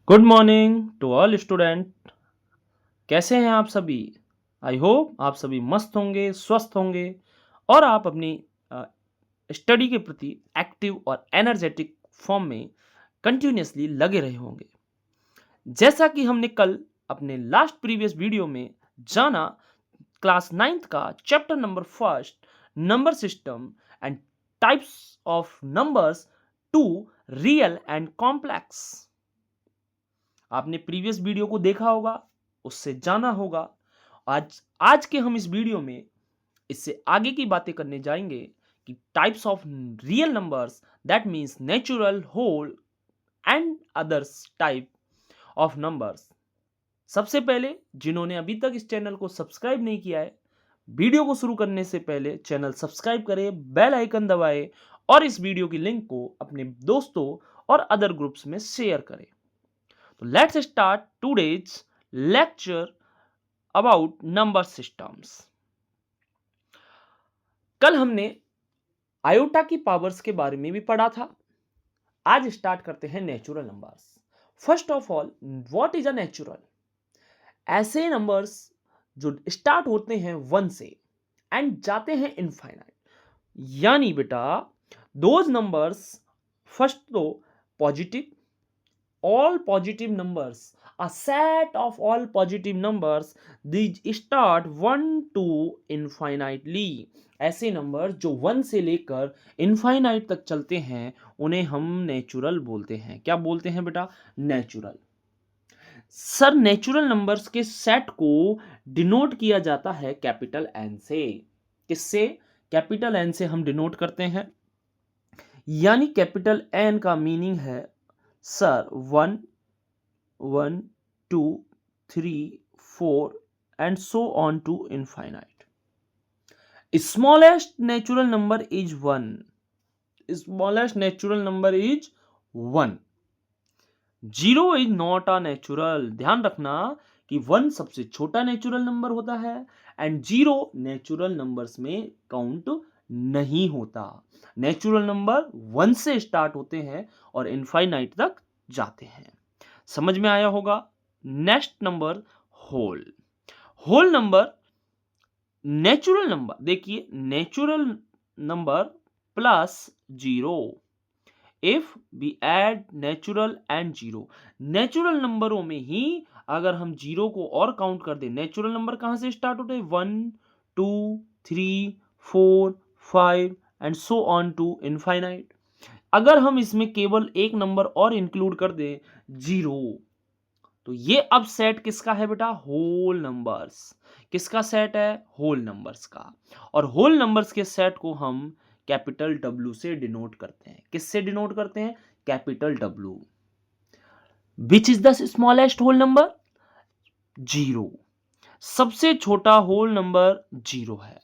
Good morning to all student. कैसे हैं आप सभी? आई होप आप सभी मस्त होंगे, स्वस्थ होंगे और आप अपनी स्टडी के प्रति एक्टिव और एनर्जेटिक फॉर्म में कंटिन्यूअसली लगे रहे होंगे। जैसा कि हमने कल अपने लास्ट प्रीवियस वीडियो में जाना, क्लास नाइन्थ का chapter number first, number system and types of numbers to real and complex. आपने प्रीवियस वीडियो को देखा होगा, उससे जाना होगा। आज आज के हम इस वीडियो में इससे आगे की बातें करने जाएंगे कि types of real numbers, that means natural, whole and others type of numbers. सबसे पहले जिन्होंने अभी तक इस चैनल को सब्सक्राइब नहीं किया है, वीडियो को शुरू करने से पहले चैनल सब्सक्राइब करें, बेल आइकन दबाएं और इस वीडियो की लिंक को अपने दोस्तों और अदर ग्रुप्स में शेयर करें। तो let's start today's lecture about number systems। कल हमने आयोटा की पावर्स के बारे में भी पढ़ा था। आज स्टार्ट करते हैं natural numbers. First of all, what is a natural? ऐसे नंबर्स जो स्टार्ट होते हैं 1 से एंड जाते हैं इनफाइनाइट, यानी बेटा दोज नंबर्स, फर्स्ट तो positive, all positive numbers, a set of all positive numbers, these start 1 to infinitely। ऐसे नंबर जो 1 से लेकर इनफाइनाइट तक चलते हैं उन्हें हम नेचुरल बोलते हैं। क्या बोलते हैं बेटा? नेचुरल। सर, नेचुरल नंबर्स के सेट को डिनोट किया जाता है कैपिटल एन से। किससे? कैपिटल एन से हम डिनोट करते हैं, यानी कैपिटल एन का मीनिंग है sir 1, 1, 2, 3, 4 and so on to infinite। Smallest natural number is 1। Smallest natural number is 1। 0 is not a natural। ध्यान रखना कि 1 सबसे छोटा नेचुरल नंबर होता है एंड 0 नेचुरल नंबर्स में काउंट नहीं होता। नेचुरल नंबर 1 से स्टार्ट होते हैं और इनफाइनाइट तक जाते हैं। समझ में आया होगा। Next number, whole. Whole number natural number, देखिए natural number plus 0। If we add natural and 0, natural नंबरों में ही अगर हम 0 को और काउंट कर दें, नेचुरल नंबर कहां से स्टार्ट होते हैं? 1, 2, 3, 4, 5 and so on to infinite. अगर हम इसमें केवल एक नंबर और इंक्लूड कर दें, 0, तो ये अब सेट किसका है बेटा? Whole numbers. किसका सेट है? होल नंबर्स का। और होल नंबर्स के सेट को हम कैपिटल W से डिनोट करते हैं। किससे डिनोट करते हैं? Capital W। Which is the smallest whole number? 0। सबसे छोटा होल नंबर 0 है।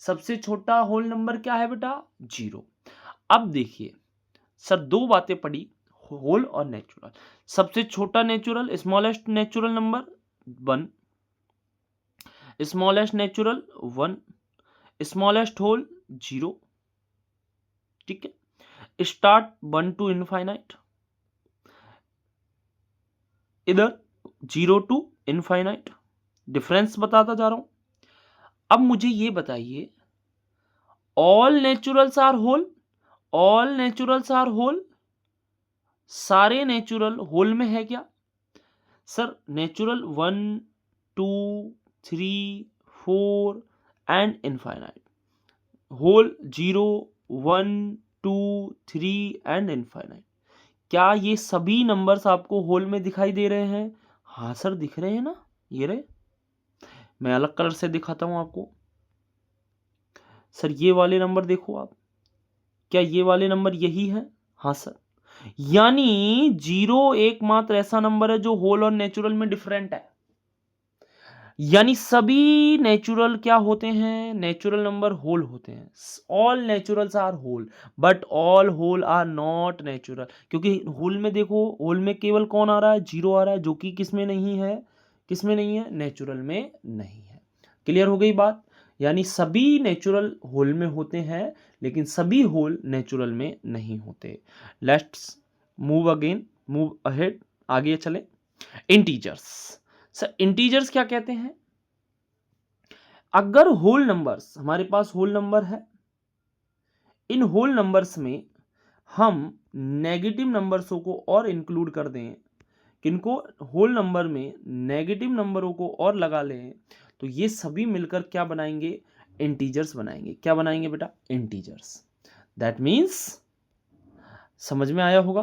सबसे छोटा होल नंबर क्या है बेटा? 0। अब देखिए सर, दो बातें पढ़ी, होल और नेचुरल। सबसे छोटा natural, smallest natural number 1, smallest natural 1, smallest whole 0। ठीक है। स्टार्ट 1 टू इनफाइनाइट, इधर 0 टू इनफाइनाइट। डिफरेंस बताता जा रहा हूं। अब मुझे ये बताइए, all naturals are whole? All naturals are whole? सारे नेचुरल होल में है क्या? Sir, natural 1, 2, 3, 4 and infinite. Whole 0, 1, 2, 3 and infinite. क्या ये सभी नंबर्स आपको होल में दिखाई दे रहे हैं? हाँ सर, दिख रहे हैं ना। ये रहे, मैं अलग कलर से दिखाता हूं आपको। सर, ये वाले नंबर देखो आप, क्या ये वाले नंबर यही है? हाँ सर। यानी 0 एकमात्र ऐसा नंबर है जो होल और नेचुरल में डिफरेंट है। यानी सभी नेचुरल क्या होते हैं? नेचुरल नंबर होल होते हैं। All naturals are whole, but all whole are not natural. क्योंकि होल में देखो, होल में केवल कौन आ रहा है? 0 आ रहा है, जो कि किसमें नहीं है? किसमें नहीं है? नेचुरल में नहीं है। क्लियर हो गई बात? यानी सभी नेचुरल होल में होते हैं, लेकिन सभी होल नेचुरल में नहीं होते। Let's move again, move ahead. आगे चले। इंटीजर्स। सर इंटीजर्स क्या कहते हैं? अगर होल नंबर्स, हमारे पास होल नंबर है, इन होल नंबर्स में हम नेगेटिव नंबर्सों को और इंक्लूड कर दें, किनको? होल नंबर में नेगेटिव नंबरों को और लगा लें, तो ये सभी मिलकर क्या बनाएंगे? इंटीजर्स बनाएंगे। क्या बनाएंगे बेटा? इंटीजर्स। दैट मीन्स, समझ में आया होगा,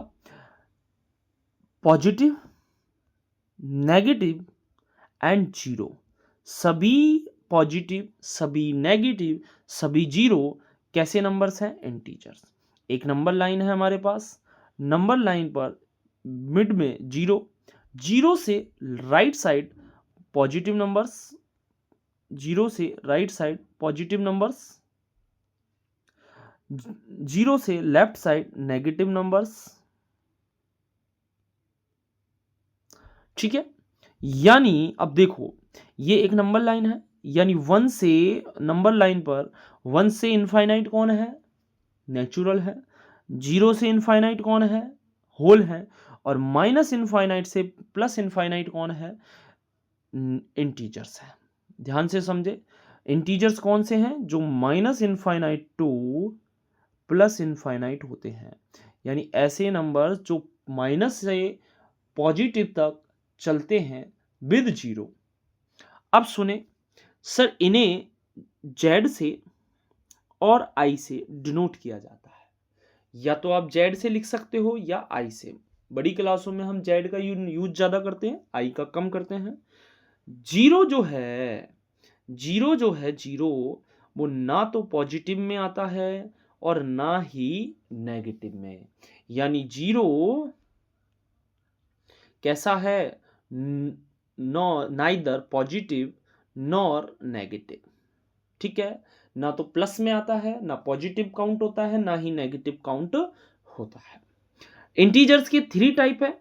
पॉजिटिव, नेगेटिव एंड जीरो, सभी पॉजिटिव, सभी नेगेटिव, सभी जीरो कैसे नंबर्स हैं? इंटीजर्स। एक नंबर लाइन है हमारे पास, नंबर लाइन पर मिड में जीरो, जीरो से right side positive numbers, zero से right side positive numbers, zero से लेफ्ट साइड नेगेटिव नंबर्स। ठीक है, यानी अब देखो, ये एक नंबर लाइन है, यानी वन से, नंबर लाइन पर वन से इनफाइनाइट कौन है? नेचुरल है। जीरो से इनफाइनाइट कौन है? होल है। और माइनस इनफाइनाइट से प्लस इनफाइनाइट कौन है? इंटीजर्स है। ध्यान से समझे, इंटीजर्स कौन से हैं? जो minus infinite two plus infinite होते हैं, यानी ऐसे नंबर जो माइनस से पॉजिटिव तक चलते हैं विद जीरो। अब सुने सर, इन्हें जेड से और आई से डिनोट किया जाता है। या तो आप जेड से लिख सकते हो या आई से। बड़ी क्लासों में हम जेड का यूज ज्यादा करते हैं, आई का कम करते हैं। जीरो जो है, जीरो जो है, जीरो वो ना तो पॉजिटिव में आता है और ना ही नेगेटिव में, यानी जीरो कैसा है? No, neither positive nor negative. ठीक है, ना तो प्लस में आता है, ना पॉजिटिव काउंट होता है, ना ही नेगेटिव काउंट होता है। इंटीजर्स के थ्री टाइप है।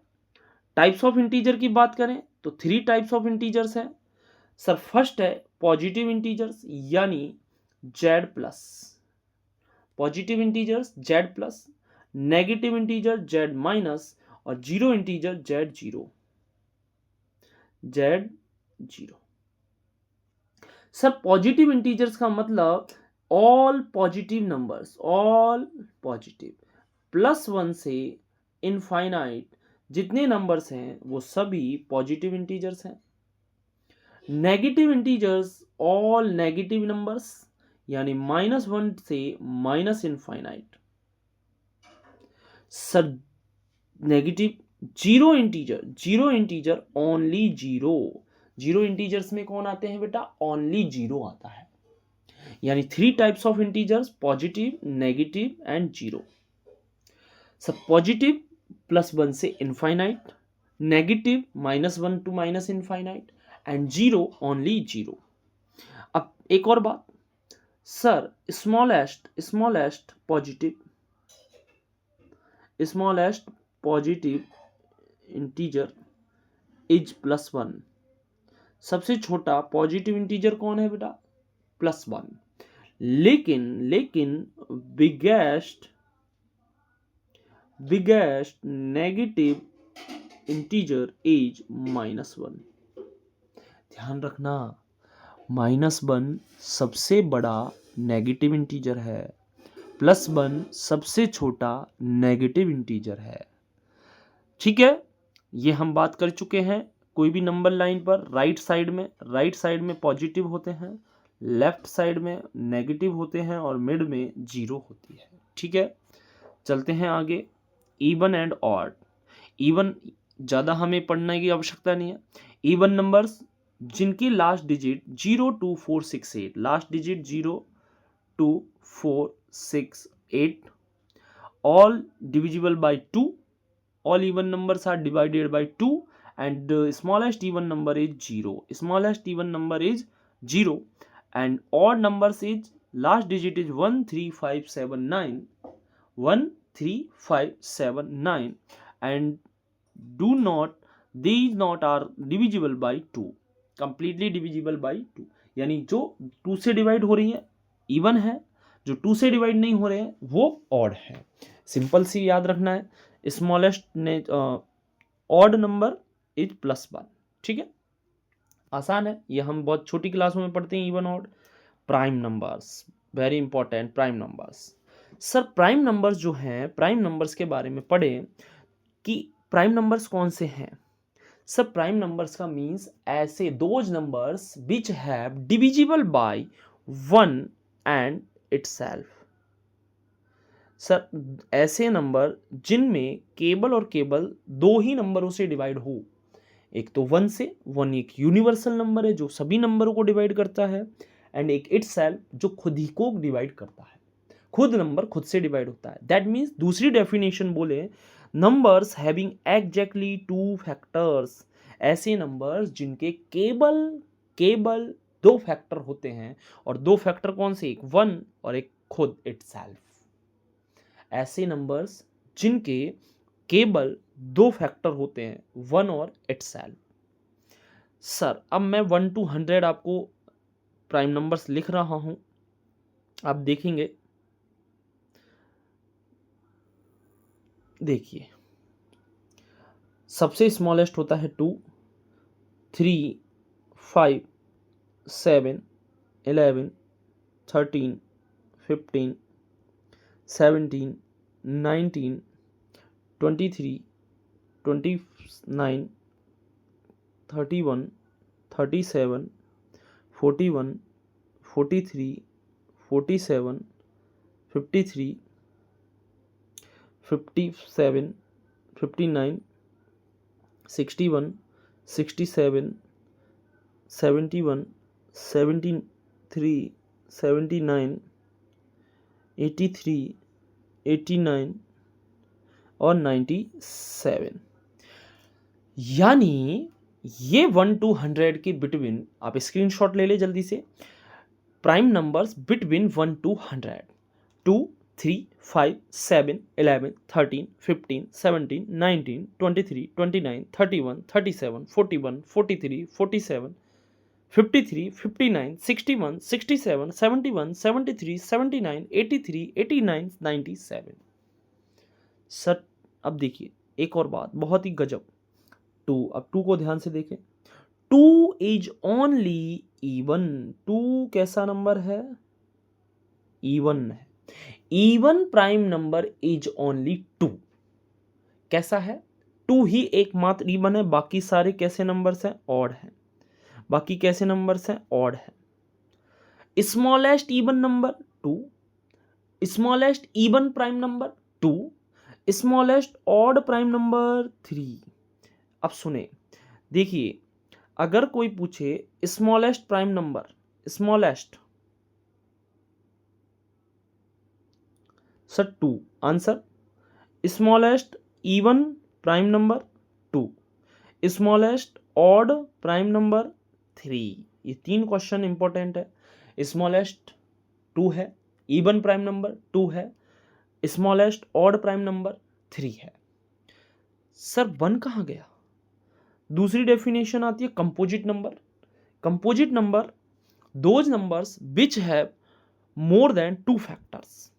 टाइप्स ऑफ इंटीजर की बात करें तो थ्री टाइप्स ऑफ इंटीजर्स है। सर फर्स्ट है पॉजिटिव इंटीजर्स, यानी Z plus. Positive integers Z plus, negative integer Z minus, और zero integer Z zero, Z zero. Sir positive integers का मतलब all positive numbers, all positive, plus one से infinite जितने numbers हैं वो सभी पॉजिटिव इंटीजर्स हैं। Negative integers all negative numbers, यानी माइनस वन से minus infinite. Sir negative zero integer, zero integer only zero. Zero integers में कौन आते हैं बेटा? ओनली जीरो आता है। यानी three types of integers, positive, negative and zero. सब पॉजिटिव प्लस वन से infinite, negative minus one to minus infinite, and zero only zero. अब एक और बात, sir smallest positive, smallest positive integer is plus one. सबसे छोटा positive integer कौन है बेटा? Plus one. लेकिन biggest negative integer is minus one. ध्यान रखना, माइनस वन सबसे बड़ा नेगेटिव इंटीजर है, प्लस वन सबसे छोटा नेगेटिव इंटीजर है। ठीक है, ये हम बात कर चुके हैं। कोई भी नंबर लाइन पर राइट साइड में पॉजिटिव होते हैं, लेफ्ट साइड में नेगेटिव होते हैं, और मिड में जीरो होती है। ठीक है, चलते हैं आगे। Even and odd. इवन ज़्यादा हमें पढ़ने की आवश्यकता नहीं है। इवन नंबर्स जिनकी last digit 02468, last digit 02468, all divisible by 2, all even numbers are divided by 2, and smallest even number is 0. Smallest even number is 0, and odd numbers is last digit is 13579, 13579, and these not are divisible by 2, completely divisible by 2, यानी जो 2 से divide हो रही है even है, जो 2 से divide नहीं हो रहे हैं वो ऑड है। सिंपल सी याद रखना है। स्मॉलेस्ट ने ऑड नंबर इज +1। ठीक है, आसान है, ये हम बहुत छोटी क्लासों में पढ़ते हैं, even odd. Prime numbers, very important, prime numbers. Sir prime numbers जो हैं, प्राइम नंबर्स के बारे में पढ़ें कि प्राइम नंबर्स कौन से हैं। सर प्राइम नंबर्स का मीन्स ऐसे those numbers which have divisible by 1 and itself. Sir ऐसे नंबर जिनमें केवल और केवल दो ही नंबरों से डिवाइड हो, एक तो 1 से, 1 एक यूनिवर्सल नंबर है जो सभी नंबरों को डिवाइड करता है, एंड एक इटसेल्फ जो खुद ही को डिवाइड करता है, खुद नंबर खुद से डिवाइड होता है। दैट मीन्स दूसरी डेफिनेशन बोले, नंबर्स हैविंग एग्जैक्टली 2 फैक्टर्स, ऐसे नंबर्स जिनके केवल 2 फैक्टर होते हैं, और 2 फैक्टर कौन से, एक 1 और एक खुद इटसेल्फ। ऐसे नंबर्स जिनके केवल 2 फैक्टर होते हैं, 1 और इटसेल्फ। सर अब मैं 1 to 100 आपको प्राइम नंबर्स लिख रहा हूं, आप देखेंगे, देखिए सबसे स्मॉलेस्ट होता है 2, 3, 5, 7, 11, 13, 15, 17, 19, 23, 29, 31, 37, 41, 43, 47, 53, 57, 59, 61, 67, 71, 73, 79, 83, 89 और 97। यानी ये 1 to 100 के बिटवीन, आप स्क्रीनशॉट ले ले जल्दी से, prime numbers between 1 to 100, 2, 3, 5, 7, 11, 13, 15, 17, 19, 23, 29, 31, 37, 41, 43, 47, 53, 59, 61, 67, 71, 73, 79, 83, 89, 97। Sir अब देखिए एक और बात बहुत ही गजब, 2, अब 2 को ध्यान से देखें, 2 इज ओनली इवन। 2 कैसा नंबर है, इवन है। Even prime number is only 2। कैसा है, 2 ही एकमात्र इवन है, बाकी सारे कैसे नंबर्स हैं, ऑड हैं। बाकी कैसे नंबर्स हैं, ऑड है। Smallest even number 2, smallest even prime number 2, smallest odd prime number 3। अब सुने, देखिए अगर कोई पूछे smallest prime number, smallest, sir 2 answer, smallest even prime number 2, smallest odd prime number 3। ये 3 क्वेश्चन इंपॉर्टेंट है। स्मॉलेस्ट 2 है, इवन प्राइम नंबर 2 है, स्मॉलेस्ट ऑड प्राइम नंबर 3 है। सर 1 कहाँ गया, दूसरी डेफिनेशन आती है composite number. Composite number those numbers which have more than 2 factors,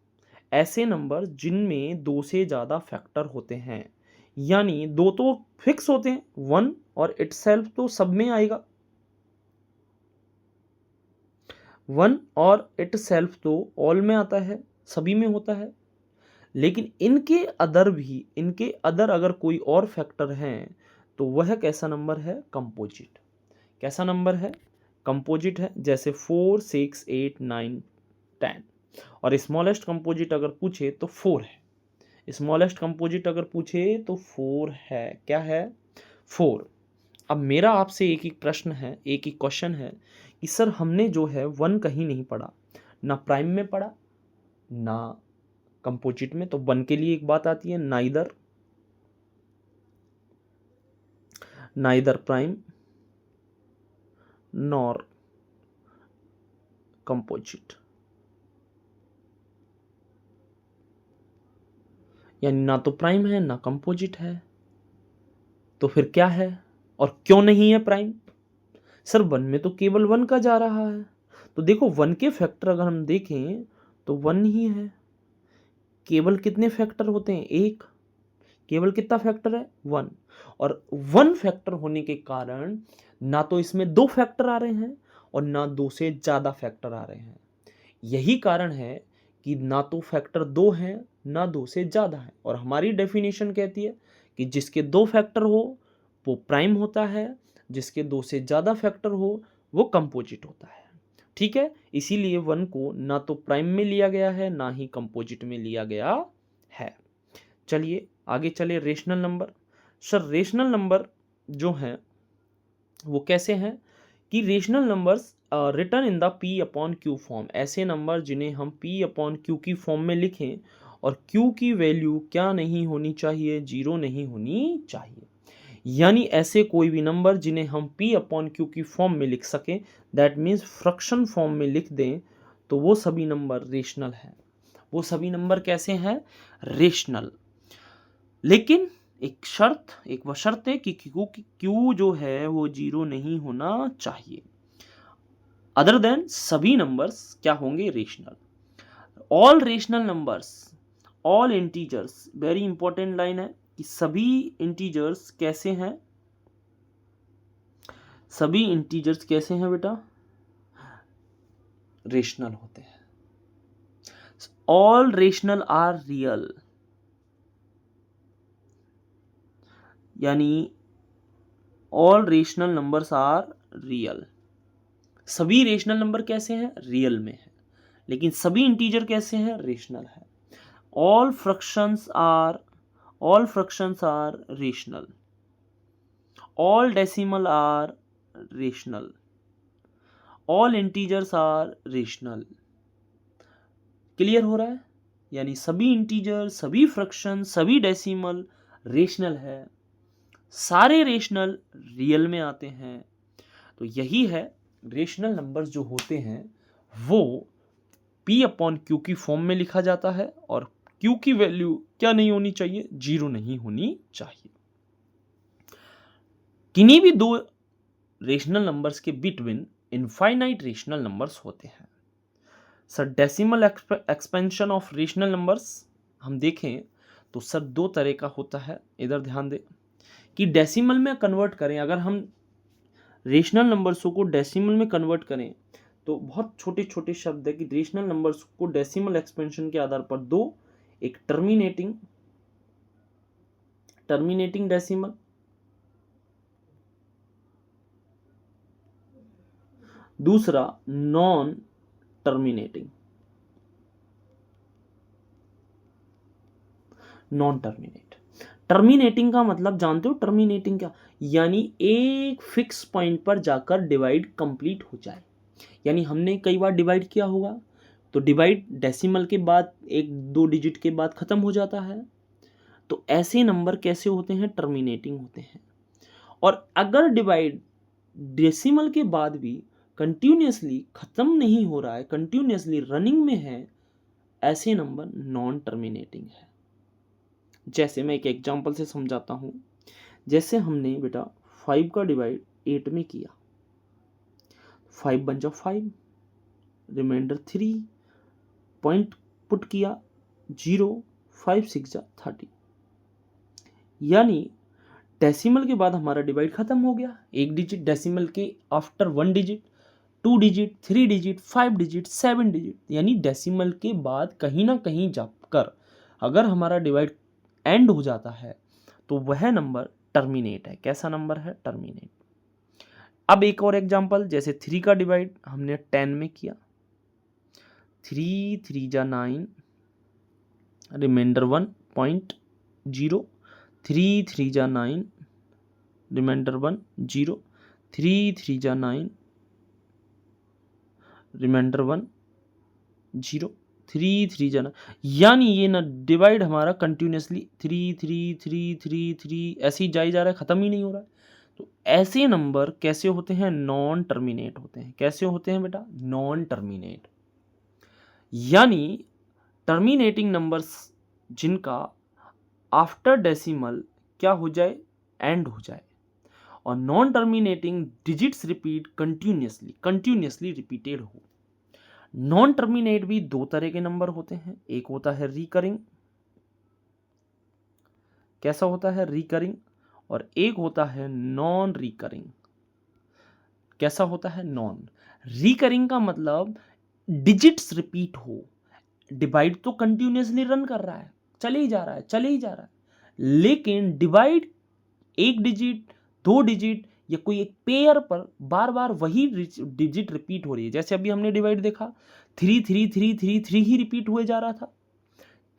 ऐसे नंबर जिनमें 2 से ज़्यादा फैक्टर होते हैं, यानी 2 तो फिक्स होते हैं, 1 और इटसेल्फ तो सब में आएगा, 1 और इटसेल्फ तो ऑल में आता है, सभी में होता है, लेकिन इनके अदर अगर कोई और फैक्टर हैं तो वह कैसा नंबर है, कंपोजिट। कैसा नंबर है, कंपोजिट है। जैसे 4, 6, 8, 9, 10। और स्मॉलेस्ट कंपोजिट अगर पूछे तो 4 है। स्मॉलेस्ट कंपोजिट अगर पूछे तो 4 है। क्या है, 4। अब मेरा आपसे एक ही प्रश्न है, एक ही क्वेश्चन है कि सर हमने जो है 1 कहीं नहीं पढ़ा, ना प्राइम में पढ़ा ना कंपोजिट में, तो 1 के लिए एक बात आती है, नाइदर प्राइम नॉर कंपोजिट, यानी ना तो प्राइम है ना कंपोजिट है, तो फिर क्या है और क्यों नहीं है प्राइम। सर 1 में तो केवल 1 का जा रहा है, तो देखो 1 के फैक्टर अगर हम देखें तो 1 ही है। केवल कितने फैक्टर होते हैं, 1। केवल कितना फैक्टर है, 1। और 1 फैक्टर होने के कारण ना तो इसमें 2 फैक्टर आ रहे हैं और ना 2 से ज़्यादा फैक्टर आ रहे हैं। यही कारण है कि ना तो फैक्टर 2 है ना 2 से ज़्यादा है। और हमारी डेफिनेशन कहती है कि जिसके 2 फैक्टर हो वो प्राइम होता है, जिसके 2 से ज़्यादा फैक्टर हो वो कंपोजिट होता है। ठीक है, इसीलिए 1 को ना तो प्राइम में लिया गया है ना ही कंपोजिट में लिया गया है। चलिए आगे चले, rational number. Sir rational number जो हैं वो कैसे हैं कि rational numbers return in the P upon Q form, ऐसे नंबर जिन्हें हम पी अपॉन क्यू की फॉर्म में लिखें और क्यू की वैल्यू क्या नहीं होनी चाहिए, 0 नहीं होनी चाहिए। यानी ऐसे कोई भी नंबर जिन्हें हम पी अपॉन क्यू की फॉर्म में लिख सकें, दैट मीन्स फ्रैक्शन फॉर्म में लिख दें, तो वो सभी नंबर रेशनल हैं। वो सभी नंबर कैसे हैं, रेशनल। लेकिन एक शर्त, एक बशर्त है कि क्यू जो है वो 0 नहीं होना चाहिए। अदर देन सभी नंबर्स क्या होंगे, rational. All rational numbers, all integers, very important line है कि सभी इंटीजर्स कैसे हैं, सभी इंटीजर्स कैसे हैं बेटा, रेशनल होते हैं। ऑल रेशनल आर रियल, यानी all rational numbers are real. सभी रेशनल नंबर कैसे हैं, रियल में है। लेकिन सभी इंटीजर कैसे हैं, रेशनल है। All fractions are rational, all decimal are rational, all integers are rational. Clear हो रहा है, यानी सभी इंटीजर, सभी फ्रैक्शन, सभी डेसिमल रेशनल है, सारे रेशनल रियल में आते हैं। तो यही है, रेशनल नंबर्स जो होते हैं वो P अपॉन क्यू की फॉर्म में लिखा जाता है और Q की वैल्यू क्या नहीं होनी चाहिए, 0 नहीं होनी चाहिए। किन्हीं भी दो रेशनल नंबर्स के बिटवीन इनफाइनाइट रेशनल नंबर्स होते हैं। Sir decimal expansion of rational numbers हम देखें तो सर 2 तरह का होता है। इधर ध्यान दें कि डेसिमल में कन्वर्ट करें, अगर हम रेशनल नंबर्सों को डेसिमल में कन्वर्ट करें तो बहुत छोटे छोटे शब्द है कि रेशनल नंबर्स को डेसिमल एक्सपेंशन के आधार पर 2, एक टर्मिनेटिंग डेसिमल, दूसरा नॉन टर्मिनेटिंग टर्मिनेटिंग का मतलब जानते हो, टर्मिनेटिंग क्या, यानी एक फिक्स पॉइंट पर जाकर डिवाइड कंप्लीट हो जाए। यानी हमने कई बार डिवाइड किया होगा तो डिवाइड डेसिमल के बाद 1-2 डिजिट के बाद खत्म हो जाता है। तो ऐसे नंबर कैसे होते हैं, टर्मिनेटिंग होते हैं। और अगर डिवाइड डेसिमल के बाद भी कंटिन्यूसली खत्म नहीं हो रहा है, कंटिन्यूसली रनिंग में है, ऐसे नंबर नॉन टर्मिनेटिंग है। जैसे मैं एक एग्जांपल से समझाता हूं। जैसे हमने बेटा 5 का डिवाइड 8 में किया, 5 बन जा 5, रिमाइंडर 3, पॉइंट पुट किया 0, 5 6 जा 30। यानी डेसिमल के बाद हमारा डिवाइड खत्म हो गया। एक डिजिट डेसिमल के after 1 digit, 2 digit, 3 digit, 5 digit, 7 digit, यानी डेसिमल के बाद कहीं ना कहीं जाकर अगर हमारा डिवाइड एंड हो जाता है तो वह नंबर टर्मिनेट है। कैसा नंबर है, टर्मिनेट। अब एक और एग्जांपल, जैसे 3 का डिवाइड हमने 10 में किया, 3 3 जा 9, रिमाइंडर 1, पॉइंट 0, 3 3 जा 9, रिमाइंडर 1 0, 3 3 जा 9, रिमाइंडर 1 0, 3 3 जा 9। यानी ये ना डिवाइड हमारा कंटिन्यूसली 3 3 3 3 3 ऐसे ही जाई जा रहा है, खत्म ही नहीं हो रहा है। तो ऐसे नंबर कैसे होते हैं, नॉन टर्मिनेट होते हैं। कैसे होते हैं बेटा, नॉन टर्मिनेट। यानी टर्मिनेटिंग नंबर्स जिनका आफ्टर डेसिमल क्या हो जाए, एंड हो जाए, और non terminating digits repeat continuously repeated हो। नॉन टर्मिनेट भी 2 तरह के नंबर होते हैं। एक होता है रिकरिंग, कैसा होता है, रिकरिंग, और एक होता है नॉन रिकरिंग। कैसा होता है, नॉन रिकरिंग का मतलब डिजिट्स रिपीट हो, डिवाइड तो कंटिन्यूसली रन कर रहा है, चले ही जा रहा है, चले ही जा रहा है, लेकिन डिवाइड एक डिजिट, दो डिजिट या कोई एक पेयर पर बार बार वही डिजिट रिपीट हो रही है। जैसे अभी हमने डिवाइड देखा, 3 3 3 3 3 ही रिपीट हुए जा रहा था।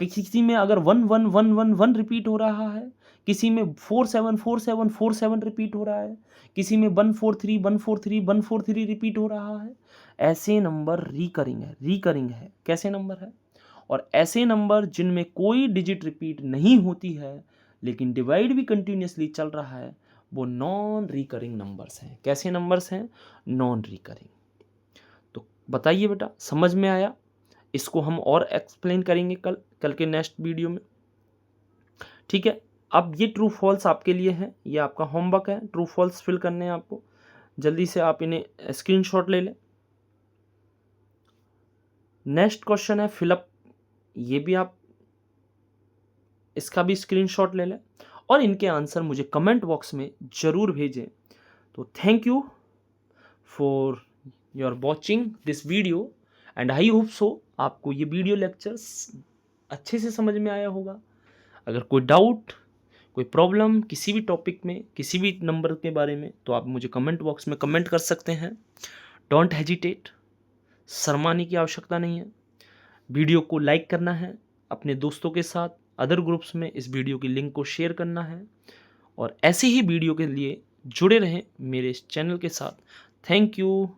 किसी में अगर 1 1 1 1 1 रिपीट हो रहा है, किसी में 4 7 4 7 4 7 रिपीट हो रहा है, किसी में 1 4 3 1 4 3 1 4 3 रिपीट हो रहा है। ऐसे नंबर रिकरिंग है, रिकरिंग है। कैसे नंबर है? और ऐसे नंबर जिनमें कोई डिजिट रिपीट नहीं होती है लेकिन डिवाइड भी कंटिन्यूसली चल रहा है, वो नॉन रिकरिंग नंबर्स हैं। कैसे नंबर्स हैं? Non recurring. तो बताइए बेटा, समझ में आया? इसको हम और एक्सप्लेन करेंगे कल के नेक्स्ट वीडियो में, ठीक है। अब ये ट्रू फॉल्स आपके लिए है, ये आपका होमवर्क है, ट्रू फॉल्स फिल करने हैं आपको। जल्दी से आप इन्हें स्क्रीनशॉट ले लें। नेक्स्ट क्वेश्चन है फिलअप, ये भी आप इसका भी स्क्रीनशॉट ले लें और इनके आंसर मुझे कमेंट बॉक्स में ज़रूर भेजें। तो thank you for your watching this video and I hope so आपको ये वीडियो लेक्चर्स अच्छे से समझ में आया होगा। अगर कोई डाउट, कोई प्रॉब्लम किसी भी टॉपिक में, किसी भी नंबर के बारे में, तो आप मुझे कमेंट बॉक्स में कमेंट कर सकते हैं। डोंट हेजिटेट, शर्माने की आवश्यकता नहीं है। वीडियो को लाइक करना है, अपने दोस्तों के साथ अदर ग्रुप्स में इस वीडियो की लिंक को शेयर करना है, और ऐसे ही वीडियो के लिए जुड़े रहें मेरे इस चैनल के साथ। Thank you.